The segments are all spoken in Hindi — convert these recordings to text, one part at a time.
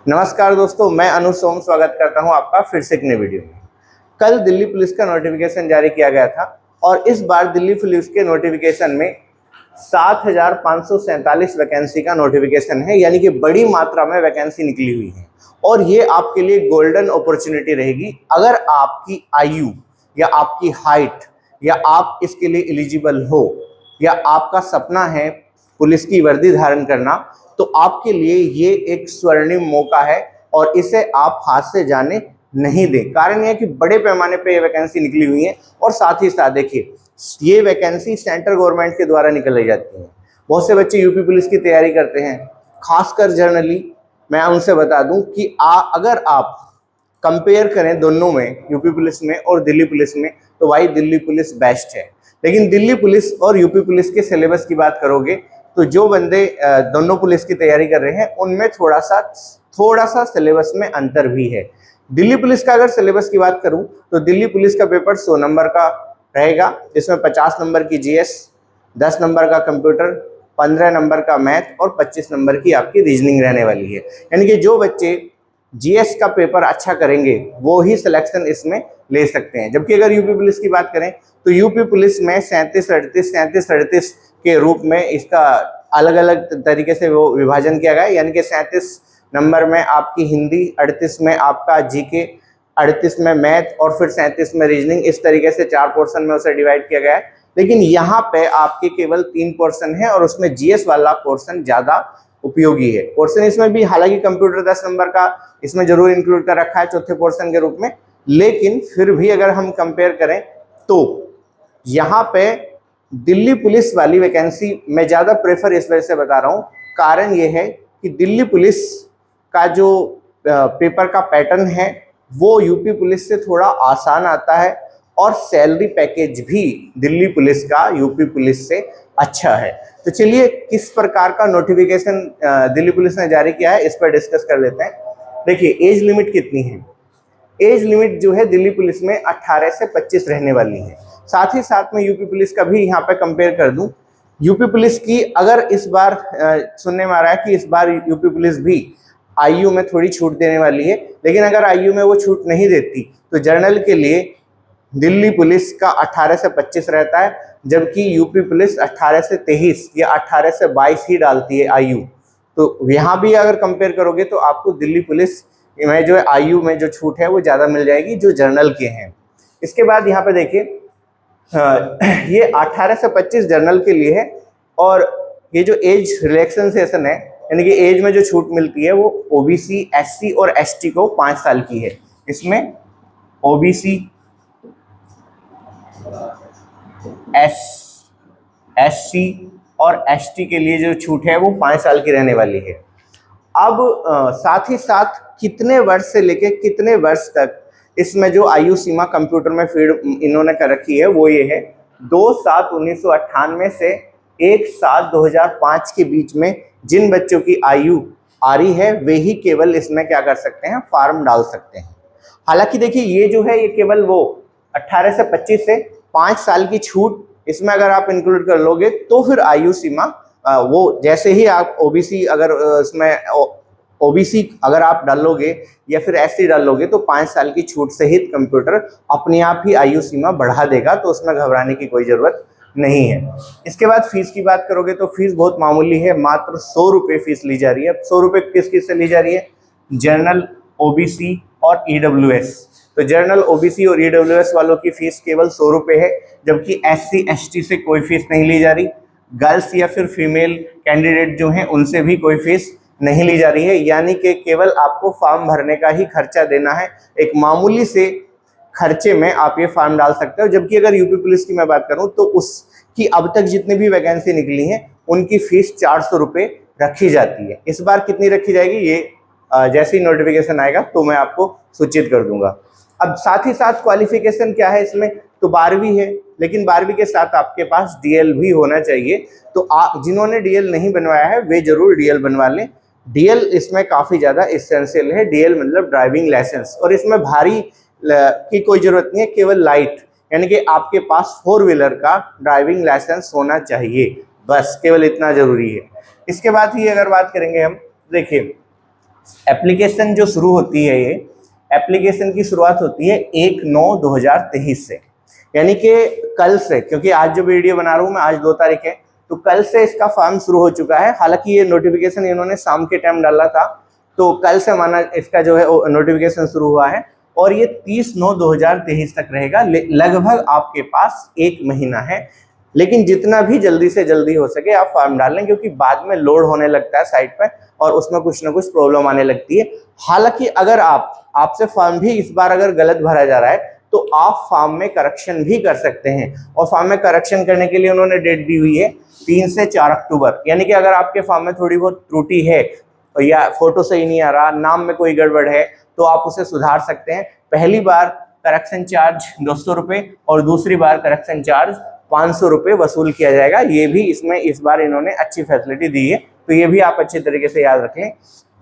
नमस्कार दोस्तों, मैं अनुज सोम स्वागत करता हूं आपका फिर से एक नई वीडियो में। कल दिल्ली पुलिस का नोटिफिकेशन जारी किया गया था और इस बार दिल्ली पुलिस के नोटिफिकेशन में 7,547 वैकेंसी का नोटिफिकेशन है, यानी कि बड़ी मात्रा में वैकेंसी निकली हुई है। और ये आपके लिए गोल्डन अपॉर्चुनिटी रहेगी अगर आपकी आयु या आपकी हाइट या आप इसके लिए एलिजिबल हो या आपका सपना है पुलिस की वर्दी धारण करना, तो आपके लिए ये एक स्वर्णिम मौका है और इसे आप हाथ से जाने नहीं दें। कारण यह है कि बड़े पैमाने पे ये वैकेंसी निकली हुई है और साथ ही साथ देखिए, ये वैकेंसी सेंट्रल गवर्नमेंट के द्वारा निकाली जाती है। बहुत से बच्चे यूपी पुलिस की तैयारी करते हैं, खासकर जर्नली। मैं उनसे बता दूं कि अगर आप कंपेयर करें दोनों में, यूपी पुलिस में और दिल्ली पुलिस में, तो भाई दिल्ली पुलिस बेस्ट है। लेकिन दिल्ली पुलिस और यूपी पुलिस के सिलेबस की बात करोगे तो जो बंदे दोनों पुलिस की तैयारी कर रहे हैं उनमें थोड़ा सा सिलेबस में अंतर भी है। दिल्ली पुलिस का अगर सिलेबस की बात करूं तो दिल्ली पुलिस का पेपर 100 नंबर का रहेगा, जिसमें 50 नंबर की जीएस, 10 नंबर का कंप्यूटर, 15 नंबर का मैथ और 25 नंबर की आपकी रीजनिंग रहने वाली है। यानी कि जो बच्चे जीएस का पेपर अच्छा करेंगे वो ही सिलेक्शन इसमें ले सकते हैं। जबकि अगर यूपी पुलिस की बात करें तो यूपी पुलिस में 37-38 के रूप में इसका अलग अलग तरीके से वो विभाजन किया गया है। यानी कि 37 नंबर में आपकी हिंदी, 38 में आपका जीके, 38 में मैथ और फिर 37 में रीजनिंग, इस तरीके से 4 पोर्शन में उसे डिवाइड किया गया है। लेकिन यहाँ पे आपके केवल 3 पोर्शन है और उसमें जीएस वाला पोर्शन ज्यादा उपयोगी है। पोर्शन इसमें भी हालांकि कंप्यूटर 10 नंबर का इसमें जरूर इंक्लूड कर रखा है चौथे पोर्शन के रूप में, लेकिन फिर भी अगर हम कंपेयर करें तो यहाँ पे दिल्ली पुलिस वाली वैकेंसी मैं ज़्यादा प्रेफर इस वजह से बता रहा हूँ। कारण ये है कि दिल्ली पुलिस का जो पेपर का पैटर्न है वो यूपी पुलिस से थोड़ा आसान आता है और सैलरी पैकेज भी दिल्ली पुलिस का यूपी पुलिस से अच्छा है। तो चलिए, किस प्रकार का नोटिफिकेशन दिल्ली पुलिस ने जारी किया है इस पर डिस्कस कर लेते हैं। देखिए, एज लिमिट कितनी है? एज लिमिट जो है दिल्ली पुलिस में 18 से 25 रहने वाली है। साथ ही साथ में यूपी पुलिस का भी यहाँ पे कंपेयर कर दूं, यूपी पुलिस की अगर इस बार सुनने में आ रहा है कि इस बार यूपी पुलिस भी आयु में थोड़ी छूट देने वाली है, लेकिन अगर आयु में वो छूट नहीं देती तो जनरल के लिए दिल्ली पुलिस का 18 से 25 रहता है, जबकि यूपी पुलिस 18 से 23 या 18 से 22 ही डालती है आयु। तो यहाँ भी अगर कंपेयर करोगे तो आपको दिल्ली पुलिस में जो आयु में जो छूट है वो ज़्यादा मिल जाएगी जो जनरल के हैं। इसके बाद यहाँ पे देखिए, ये 18 से 25 जनरल के लिए है और ये जो एज रिलैक्सेशन है, यानी कि एज में जो छूट मिलती है वो ओबीसी, एससी और एसटी को 5 साल की है। इसमें ओबीसी, एससी और एसटी के लिए जो छूट है वो 5 साल की रहने वाली है। अब साथ ही साथ कितने वर्ष से लेके कितने वर्ष तक इसमें जो आयु सीमा कंप्यूटर में फीड इन्होंने कर रखी है वो ये है, 2/7/1998 से 1/7/2005 के बीच में जिन बच्चों की आयु आ रही है वे ही केवल इसमें क्या कर सकते हैं, फॉर्म डाल सकते हैं। हालांकि देखिए, ये जो है ये केवल वो 18 से 25 से 5 साल की छूट इसमें अगर आप इंक्लूड कर लोगे तो फिर आयु सीमा वो जैसे ही आप ओबीसी अगर इसमें ओबीसी अगर आप डालोगे या फिर एससी डालोगे तो 5 साल की छूट सहित कंप्यूटर अपने आप ही आयु सीमा बढ़ा देगा, तो उसमें घबराने की कोई जरूरत नहीं है। इसके बाद फीस की बात करोगे तो फीस बहुत मामूली है, मात्र 100 रुपये फीस ली जा रही है। 100 रुपये किस किस से ली जा रही है? जनरल, ओबीसी और ईडब्ल्यूएस। तो जनरल, ओबीसी और ईडब्ल्यूएस वालों की फीस केवल 100 रुपये है, जबकि एससी एसटी से कोई फीस नहीं ली जा रही। गर्ल्स या फिर फीमेल कैंडिडेट जो हैं उनसे भी कोई फीस नहीं ली जा रही है, यानी कि केवल आपको फॉर्म भरने का ही खर्चा देना है। एक मामूली से खर्चे में आप ये फॉर्म डाल सकते हो। जबकि अगर यूपी पुलिस की मैं बात करूं तो उसकी अब तक जितनी भी वैकेंसी निकली हैं उनकी फीस 400 रुपये रखी जाती है। इस बार कितनी रखी जाएगी ये जैसे ही नोटिफिकेशन आएगा तो मैं आपको सूचित कर दूंगा। अब साथ ही साथ क्वालिफिकेशन क्या है इसमें, तो 12वीं है, लेकिन 12वीं के साथ आपके पास डीएल भी होना चाहिए। तो जिन्होंने डीएल नहीं बनवाया है वे जरूर डीएल बनवा लें। डीएल इसमें काफ़ी ज़्यादा एसेंशियल है। डीएल मतलब ड्राइविंग लाइसेंस, और इसमें भारी की कोई ज़रूरत नहीं है, केवल लाइट, यानी कि आपके पास 4 व्हीलर का ड्राइविंग लाइसेंस होना चाहिए, बस केवल इतना ज़रूरी है। इसके बाद ही अगर बात करेंगे हम, देखिए एप्लीकेशन जो शुरू होती है, ये एप्लीकेशन की शुरुआत होती है 1/9/2023 से, यानी कि कल से, क्योंकि आज जो वीडियो बना रहा हूँ मैं, आज 2 तारीख है, तो कल से इसका फॉर्म शुरू हो चुका है। हालांकि ये नोटिफिकेशन इन्होंने शाम के टाइम डाला था, तो कल से माना इसका जो है नोटिफिकेशन शुरू हुआ है और ये 30/9/2023 तक रहेगा। लगभग आपके पास 1 महीना है, लेकिन जितना भी जल्दी से जल्दी हो सके आप फॉर्म डाल लें, क्योंकि बाद में लोड होने लगता है साइट पर और उसमें कुछ ना कुछ प्रॉब्लम आने लगती है। हालांकि अगर आपसे फॉर्म भी इस बार अगर गलत भरा जा रहा है तो आप फॉर्म में करेक्शन भी कर सकते हैं, और फॉर्म में करेक्शन करने के लिए उन्होंने डेट दी हुई है 3 से 4 अक्टूबर। यानी कि अगर आपके फॉर्म में थोड़ी बहुत त्रुटि है या फोटो सही नहीं आ रहा, नाम में कोई गड़बड़ है, तो आप उसे सुधार सकते हैं। पहली बार करेक्शन चार्ज 200 रुपये और दूसरी बार करेक्शन चार्ज 500 रुपये वसूल किया जाएगा। ये भी इसमें इस बार इन्होंने अच्छी फैसिलिटी दी है, तो ये भी आप अच्छे तरीके से याद रख लें।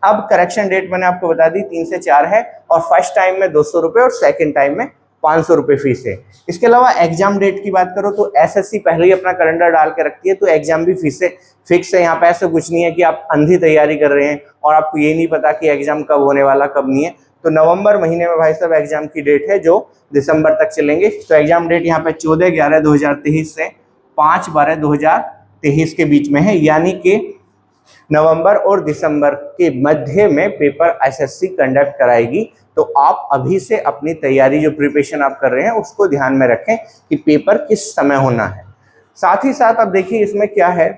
अब करेक्शन डेट मैंने आपको बता दी 3 से 4 है, और फर्स्ट टाइम में 200 रुपये और सेकेंड टाइम में 500 रुपये फीस है। इसके अलावा एग्जाम डेट की बात करो तो एसएससी पहले ही अपना कैलेंडर डाल के रखती है, तो एग्जाम भी फीस फिक्स है। यहाँ पे ऐसा कुछ नहीं है कि आप अंधी तैयारी कर रहे हैं और आपको ये नहीं पता कि एग्जाम कब होने वाला कब नहीं है। तो नवंबर महीने में भाई साहब एग्जाम की डेट है जो दिसंबर तक चलेंगे। तो एग्जाम डेट यहाँ पे 14/11/2023 से 5/12/2023 के बीच में है, यानी कि नवंबर और दिसंबर के मध्य में पेपर एसएससी कंडक्ट कराएगी। तो आप अभी से अपनी तैयारी, जो प्रिपरेशन आप कर रहे हैं, उसको ध्यान में रखें कि पेपर किस समय होना है। साथ ही साथ अब देखिए इसमें क्या है,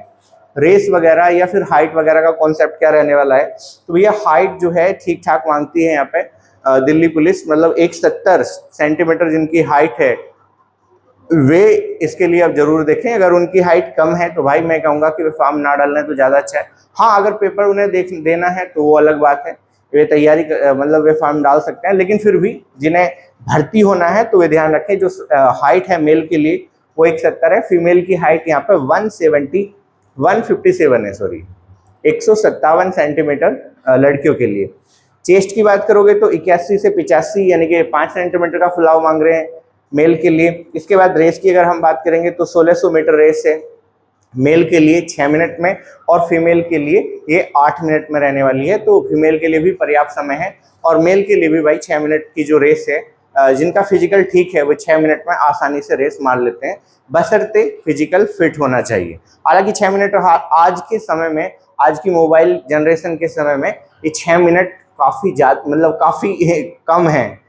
रेस वगैरह या फिर हाइट वगैरह का कॉन्सेप्ट क्या रहने वाला है। तो भैया हाइट जो है ठीक ठाक मांगती है यहाँ पे दिल्ली पुलिस, मतलब 170 सेंटीमीटर जिनकी हाइट है वे इसके लिए आप जरूर देखें। अगर उनकी हाइट कम है तो भाई मैं कहूँगा कि वे फॉर्म ना डालना तो ज़्यादा अच्छा है। हाँ, अगर पेपर उन्हें देना है तो वो अलग बात है, वे तैयारी मतलब वे फॉर्म डाल सकते हैं। लेकिन फिर भी जिन्हें भर्ती होना है तो वे ध्यान रखें, जो हाइट है मेल के लिए वो 170 है, फीमेल की हाइट यहाँ पे 157 है, सॉरी 157 सेंटीमीटर लड़कियों के लिए। चेस्ट की बात करोगे तो 81 से 85 यानी कि 5 सेंटीमीटर का फुलाव मांग रहे हैं मेल के लिए। इसके बाद रेस की अगर हम बात करेंगे तो 1600 मीटर रेस है मेल के लिए 6 मिनट में, और फीमेल के लिए ये 8 मिनट में रहने वाली है। तो फीमेल के लिए भी पर्याप्त समय है, और मेल के लिए भी भाई 6 मिनट की जो रेस है, जिनका फिजिकल ठीक है वो 6 मिनट में आसानी से रेस मार लेते हैं, बशर्ते फिजिकल फिट होना चाहिए। हालांकि 6 मिनट आज के समय में, आज की मोबाइल जनरेशन के समय में ये 6 मिनट काफ़ी ज़्यादा, मतलब काफ़ी कम है,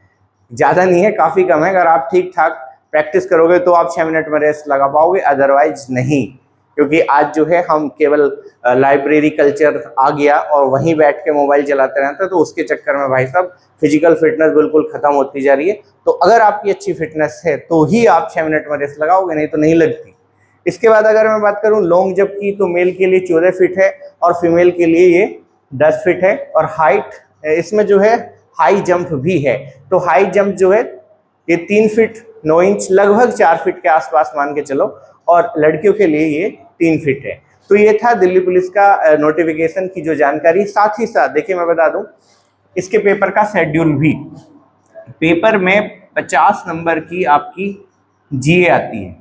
ज़्यादा नहीं है, काफ़ी कम है। अगर आप ठीक ठाक प्रैक्टिस करोगे तो आप 6 मिनट में रेस लगा पाओगे, अदरवाइज नहीं। क्योंकि आज जो है हम केवल लाइब्रेरी कल्चर आ गया और वहीं बैठ के मोबाइल चलाते रहते हैं, तो उसके चक्कर में भाई साहब फिजिकल फिटनेस बिल्कुल खत्म होती जा रही है। तो अगर आपकी अच्छी फिटनेस है तो ही आप 6 मिनट में रेस लगाओगे, नहीं तो नहीं लगती। इसके बाद अगर मैं बात करूं लॉन्ग जंप की, तो मेल के लिए 14 फीट है और फीमेल के लिए ये 10 फीट है। और हाइट इसमें जो है हाई जंप भी है, तो हाई जंप जो है ये 3 फीट 9 इंच, लगभग 4 फीट के आसपास मान के चलो, और लड़कियों के लिए ये 3 फीट है। तो ये था दिल्ली पुलिस का नोटिफिकेशन की जो जानकारी। साथ ही साथ देखिए मैं बता दूं इसके पेपर का शेड्यूल भी, पेपर में 50 नंबर की आपकी जीए आती है।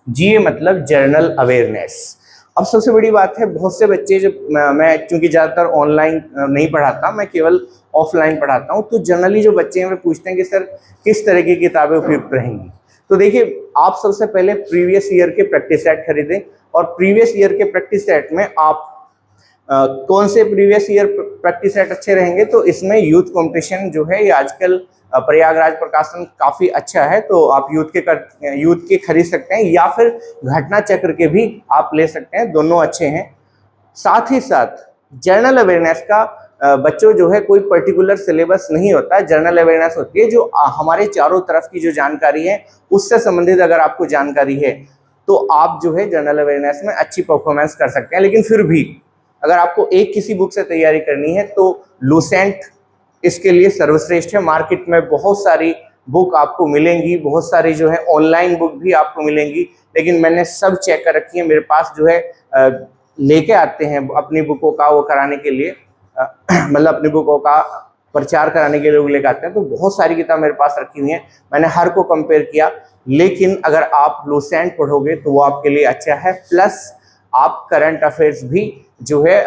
जीए मतलब जनरल अवेयरनेस। अब सबसे बड़ी बात है, बहुत से बच्चे, जब मैं चूंकि ज़्यादातर ऑनलाइन नहीं पढ़ाता, मैं केवल ऑफलाइन पढ़ाता हूँ, तो जनरली जो बच्चे हैं वे पूछते हैं कि सर किस तरह की किताबें उपयुक्त रहेंगी। तो देखिए आप सबसे पहले प्रीवियस ईयर के प्रैक्टिस सेट खरीदें, और प्रीवियस ईयर के प्रैक्टिस सेट में आप कौन से प्रीवियस ईयर प्रैक्टिस सेट अच्छे रहेंगे, तो इसमें यूथ कंपटीशन जो है ये आजकल प्रयागराज प्रकाशन काफ़ी अच्छा है, तो आप यूथ के खरीद सकते हैं, या फिर घटना चक्र के भी आप ले सकते हैं, दोनों अच्छे हैं। साथ ही साथ जनरल अवेयरनेस का बच्चों जो है कोई पर्टिकुलर सिलेबस नहीं होता, जनरल अवेयरनेस होती है जो हमारे चारों तरफ की जो जानकारी है उससे संबंधित अगर आपको जानकारी है तो आप जो है जनरल अवेयरनेस में अच्छी परफॉर्मेंस कर सकते हैं। लेकिन फिर भी अगर आपको एक किसी बुक से तैयारी करनी है तो लूसेंट इसके लिए सर्वश्रेष्ठ है। मार्केट में बहुत सारी बुक आपको मिलेंगी, बहुत सारी जो है ऑनलाइन बुक भी आपको मिलेंगी, लेकिन मैंने सब चेक कर रखी है। मेरे पास जो है लेके आते हैं अपनी बुकों का वो कराने के लिए, मतलब अपनी बुकों का प्रचार कराने के लिए लोग लेकर आते हैं, तो बहुत सारी किताब मेरे पास रखी हुई हैं, मैंने हर को कंपेयर किया। लेकिन अगर आप लूसेंट पढ़ोगे तो वो आपके लिए अच्छा है, प्लस आप करंट अफेयर्स भी जो है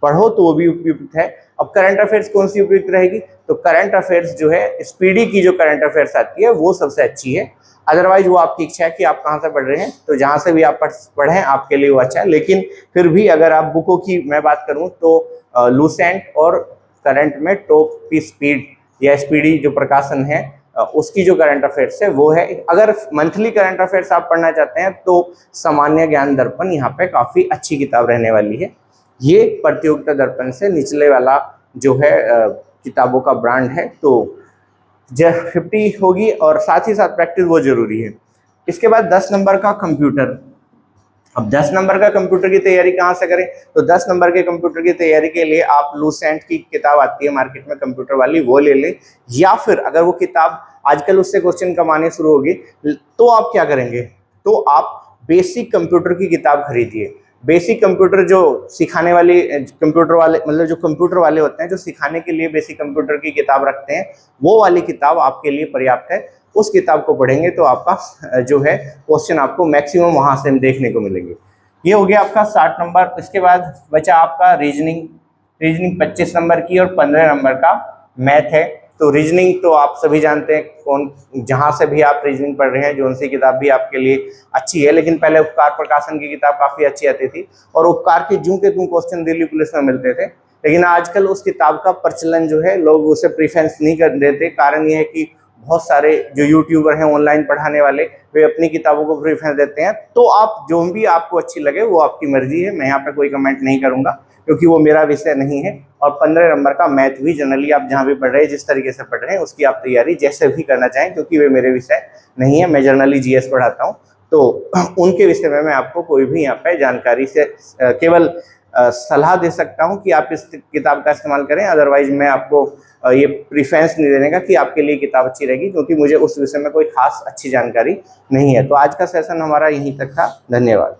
पढ़ो तो वो भी उपयुक्त है। अब करंट अफेयर्स कौन सी उपयुक्त रहेगी, तो करंट अफेयर्स जो है स्पीडी की जो करंट अफेयर्स आती है वो सबसे अच्छी है। अदरवाइज वो आपकी इच्छा है कि आप कहाँ से पढ़ रहे हैं, तो जहाँ से भी आप पढ़ें आपके लिए वो अच्छा है। लेकिन फिर भी अगर आप बुकों की मैं बात करूँ तो लूसेंट और करंट में टॉप की स्पीड या स्पीडी जो प्रकाशन है उसकी जो करंट अफेयर्स है वो है। अगर मंथली करंट अफेयर्स आप पढ़ना चाहते हैं तो सामान्य ज्ञान दर्पण यहाँ पे काफ़ी अच्छी किताब रहने वाली है। ये प्रतियोगिता दर्पण से निचले वाला जो है किताबों का ब्रांड है, तो 50 होगी और साथ ही साथ प्रैक्टिस वो जरूरी है। इसके बाद 10 नंबर का कंप्यूटर। अब 10 नंबर का कंप्यूटर की तैयारी कहाँ से करें, तो 10 नंबर के कंप्यूटर की तैयारी के लिए आप लूसेंट की किताब आती है मार्केट में कंप्यूटर वाली, वो ले लें। या फिर अगर वो किताब आजकल उससे क्वेश्चन कम आने शुरू होगी तो आप क्या करेंगे, तो आप बेसिक कंप्यूटर की किताब खरीदिए। बेसिक कंप्यूटर जो सिखाने वाली कंप्यूटर वाले मतलब जो कंप्यूटर वाले होते हैं जो सिखाने के लिए बेसिक कंप्यूटर की किताब रखते हैं, वो वाली किताब आपके लिए पर्याप्त है। उस किताब को पढ़ेंगे तो आपका जो है क्वेश्चन आपको मैक्सिमम वहां से देखने को मिलेंगे। ये हो गया आपका 60 नंबर। इसके बाद बचा आपका रीजनिंग। रीजनिंग 25 नंबर की और 15 नंबर का मैथ है। तो रीजनिंग तो आप सभी जानते हैं, कौन जहाँ से भी आप रीजनिंग पढ़ रहे हैं जो सी किताब भी आपके लिए अच्छी है। लेकिन पहले उपकार प्रकाशन की किताब काफ़ी अच्छी आती थी और उपकार के जूं के तूं क्वेश्चन दिल्ली पुलिस में मिलते थे। लेकिन आजकल उस किताब का प्रचलन जो है लोग उसे प्रीफरेंस नहीं कर देते। कारण ये है कि बहुत सारे जो यूट्यूबर हैं ऑनलाइन पढ़ाने वाले, वे अपनी किताबों को प्रीफरेंस देते हैं। तो आप जो भी आपको अच्छी लगे वो आपकी मर्जी है, मैं यहाँ पे कोई कमेंट नहीं करूँगा क्योंकि वो मेरा विषय नहीं है। और 15 नंबर का मैथ भी जनरली आप जहाँ भी पढ़ रहे हैं जिस तरीके से पढ़ रहे हैं उसकी आप तैयारी जैसे भी करना चाहें, क्योंकि वे मेरे विषय नहीं है। मैं जनरली जीएस पढ़ाता हूँ, तो उनके विषय में मैं आपको कोई भी यहाँ पे जानकारी से केवल सलाह दे सकता हूँ कि आप इस किताब का इस्तेमाल करें। अदरवाइज मैं आपको ये प्रीफरेंस नहीं देने का कि आपके लिए किताब अच्छी रहेगी, क्योंकि मुझे उस विषय में कोई खास अच्छी जानकारी नहीं है। तो आज का सेशन हमारा यहीं तक था। धन्यवाद।